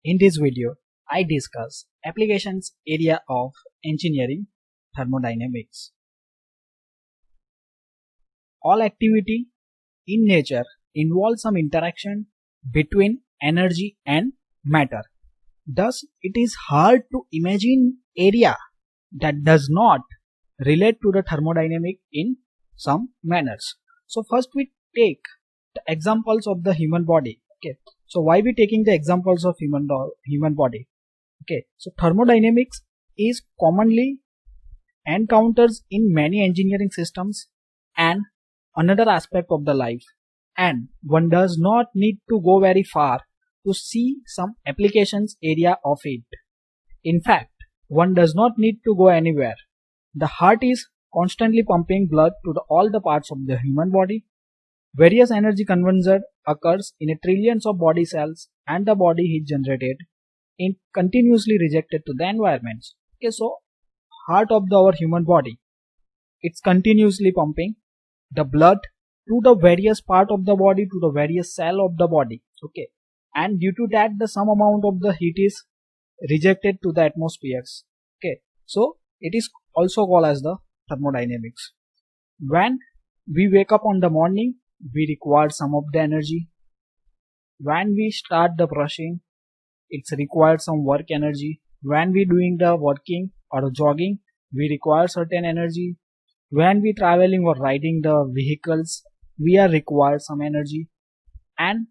In this video, I discuss applications area of engineering thermodynamics. All activity in nature involves some interaction between energy and matter. Thus, it is hard to imagine area that does not relate to the thermodynamic in some manners. So first we take the examples of the human body. Okay. So why we taking the examples of human body? Okay. So thermodynamics is commonly encounters in many engineering systems and another aspect of the life, and one does not need to go very far to see some applications area of it. In fact, one does not need to go anywhere. The heart is constantly pumping blood to all the parts of the human body. Various energy conversion occurs in a trillions of body cells, and the body heat generated in continuously rejected to the environment. Okay, so heart of our human body, it's continuously pumping the blood to the various part of the body, to the various cell of the body. Okay, and due to that the some amount of the heat is rejected to the atmospheres. Okay, so it is also called as the thermodynamics. When we wake up on the morning, we require some of the energy. When we start the brushing, it's required some work energy. When we doing the working or jogging, we require certain energy. When we traveling or riding the vehicles, we are required some energy. And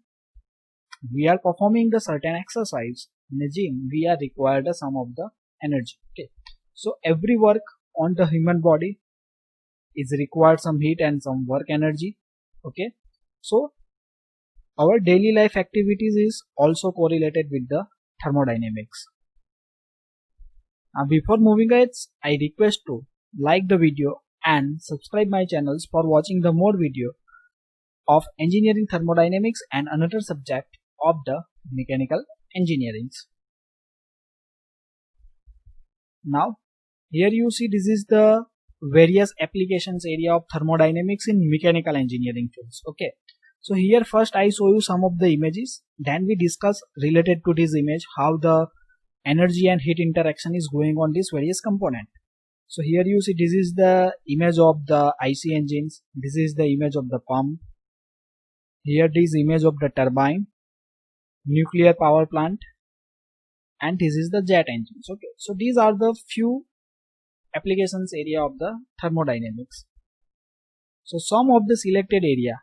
we are performing the certain exercise in the gym, we are required some of the energy. Okay, so every work on the human body is required some heat and some work energy. Okay, so our daily life activities is also correlated with the thermodynamics. Now before moving ahead, I request to like the video and subscribe my channels for watching the more video of engineering thermodynamics and another subject of the mechanical engineering. Now here you see this is the various applications area of thermodynamics in mechanical engineering fields. Okay, so here first I show you some of the images, then we discuss related to this image how the energy and heat interaction is going on this various component. So here you see this is the image of the IC engines, this is the image of the pump, here this image of the turbine, nuclear power plant, and this is the jet engines. Okay, so these are the few applications area of the thermodynamics. So some of the selected area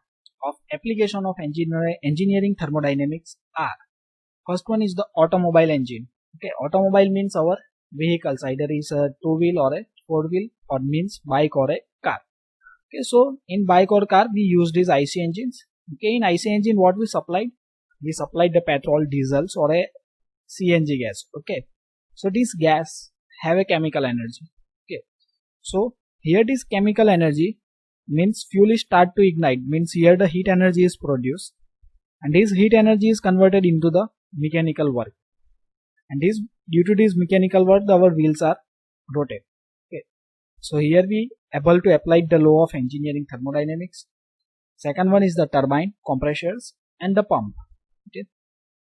of application of engineering thermodynamics are, first one is the automobile engine. Okay, automobile means our vehicles, either is a two-wheel or a four-wheel, or means bike or a car. Okay, so in bike or car we use these IC engines. Okay, in IC engine what we supplied? We supplied the petrol, diesels or a CNG gas. Okay, so this gas have a chemical energy. Okay, so here this chemical energy means fuel is start to ignite, means here the heat energy is produced, and this heat energy is converted into the mechanical work, and this due to this mechanical work our wheels are rotated. Okay, so here we able to apply the law of engineering thermodynamics. Second one is the turbine, compressors and the pump. Okay,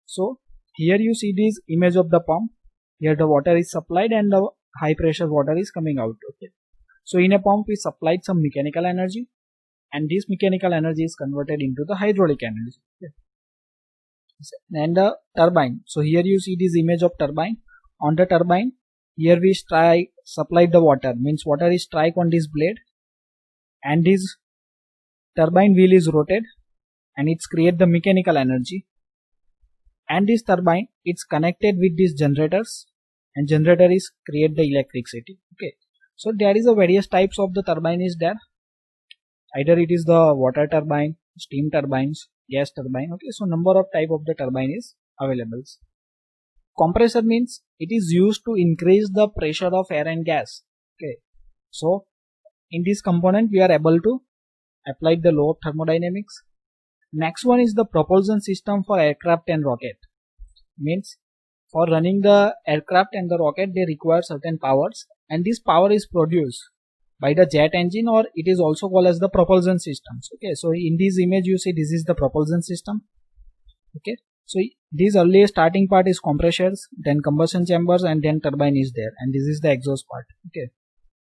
so here you see this image of the pump. Here the water is supplied and the high pressure water is coming out. Okay, so in a pump we supplied some mechanical energy, and this mechanical energy is converted into the hydraulic energy. Okay, and the turbine, so here you see this image of turbine. On the turbine, here we supplied the water, means water is strike on this blade, and this turbine wheel is rotated, and it's create the mechanical energy, and this turbine it's connected with these generators, and generator is create the electricity. Okay, so there is a various types of the turbine is there, either it is the water turbine, steam turbines, gas turbine. Okay, so number of type of the turbine is available. Compressor means it is used to increase the pressure of air and gas. Okay, so in this component we are able to apply the law of thermodynamics. Next one is the propulsion system for aircraft and rocket. Means for running the aircraft and the rocket they require certain powers, and this power is produced by the jet engine, or it is also called as the propulsion systems. Okay, so in this image you see this is the propulsion system. Okay, So this early starting part is compressors, then combustion chambers, and then turbine is there, and this is the exhaust part. Okay,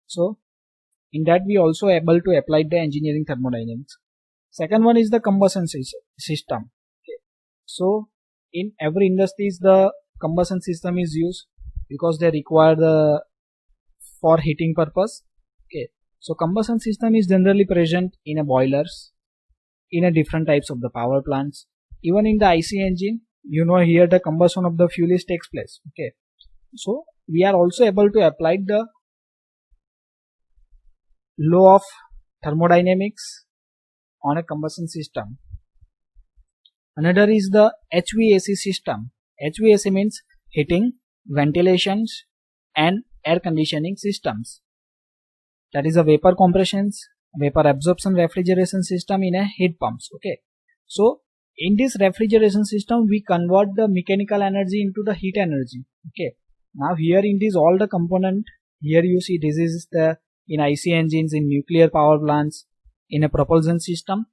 so in that we also able to apply the engineering thermodynamics. Second one is the combustion system. Okay, so in every industries the combustion system is used because they require the for heating purpose. Okay, so combustion system is generally present in a boilers, in a different types of the power plants, even in the IC engine. You know, here the combustion of the fuel is takes place. Okay, so we are also able to apply the law of thermodynamics on a combustion system. Another is the HVAC system. HVAC means heating, ventilations, and air conditioning systems. That is a vapor compressions, vapor absorption refrigeration system in a heat pumps. Okay, so in this refrigeration system we convert the mechanical energy into the heat energy. Okay, now here in this all the component, here you see this is the in IC engines, in nuclear power plants, in a propulsion system,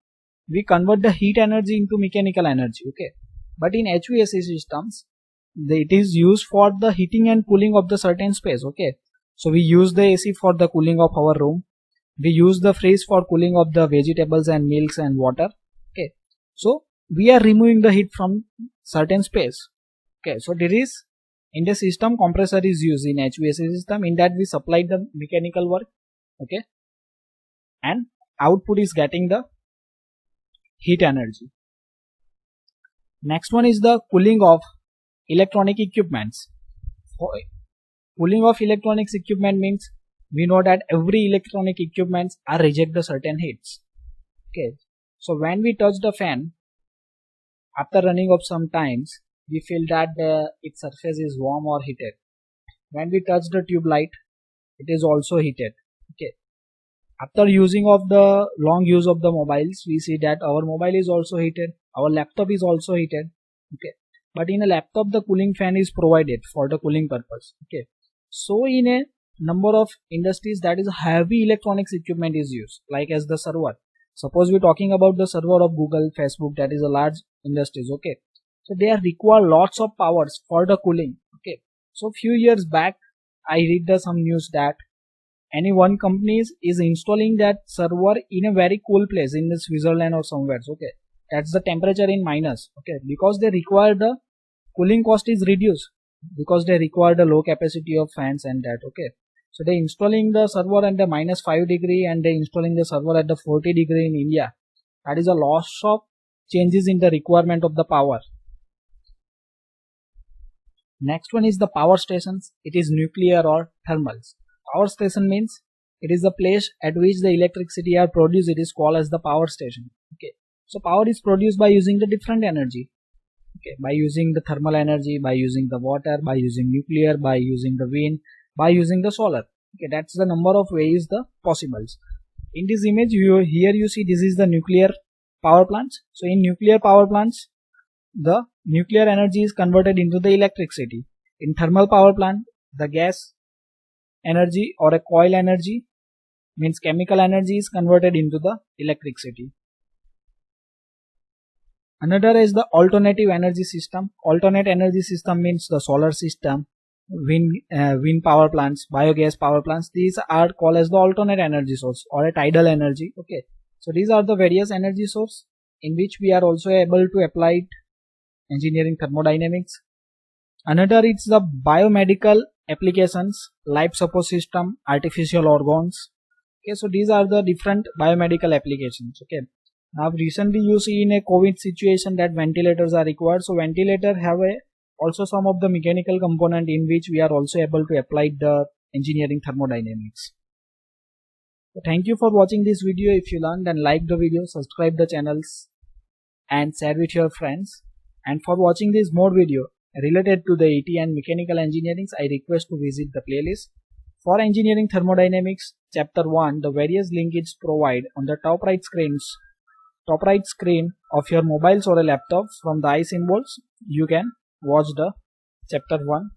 we convert the heat energy into mechanical energy. Okay, but in HVAC systems it is used for the heating and cooling of the certain space. Okay, so we use the AC for the cooling of our room, we use the fridge for cooling of the vegetables and milks and water. Okay, so we are removing the heat from certain space. Okay, so there is in the system compressor is used in HVAC system, in that we supply the mechanical work. Okay, and output is getting the heat energy. Next one is the cooling of electronic equipments. Cooling of electronics equipment means we know that every electronic equipments are reject the certain heats. Okay, so when we touch the fan, after running of some times, we feel that its surface is warm or heated. When we touch the tube light, it is also heated. Okay, after using of the long use of the mobiles, we see that our mobile is also heated, our laptop is also heated. Okay, but in a laptop the cooling fan is provided for the cooling purpose. Okay, so in a number of industries that is heavy electronics equipment is used, like as the server. Suppose we're talking about the server of Google, Facebook, that is a large industries. Okay, so they are require lots of powers for the cooling. Okay, so few years back I read some news that any one company is installing that server in a very cool place in the Switzerland or somewhere. Okay, that's the temperature in minus. Okay, because they require the cooling cost is reduced, because they require the low capacity of fans and that. Okay, so they installing the server at the -5 degree and they installing the server at the 40 degree in India. That is a loss of changes in the requirement of the power. Next one is the power stations. It is nuclear or thermals. Power station means it is the place at which the electricity are produced. It is called as the power station. Okay, so power is produced by using the different energy. Okay, by using the thermal energy, by using the water, by using nuclear, by using the wind, by using the solar. Okay, that's the number of ways the possibles. In this image here you see this is the nuclear power plants. So in nuclear power plants, the nuclear energy is converted into the electricity. In thermal power plant, the gas energy or a coil energy means chemical energy is converted into the electricity. Another is the alternative energy system. Alternate energy system means the solar system, wind power plants, biogas power plants. These are called as the alternate energy source or a tidal energy. Okay, so these are the various energy source in which we are also able to apply engineering thermodynamics. Another is the biomedical applications, life support system, artificial organs. Okay, so these are the different biomedical applications. Okay, now recently you see in a COVID situation that ventilators are required. So ventilator have also some of the mechanical component in which we are also able to apply the engineering thermodynamics. So thank you for watching this video. If you learned and liked the video, subscribe the channels and share with your friends. And for watching this more video related to the ET and mechanical engineering, I request to visit the playlist. For engineering thermodynamics chapter 1, the various linkages provided on the top right screen of your mobiles or a laptop. From the I symbols you can watch the chapter 1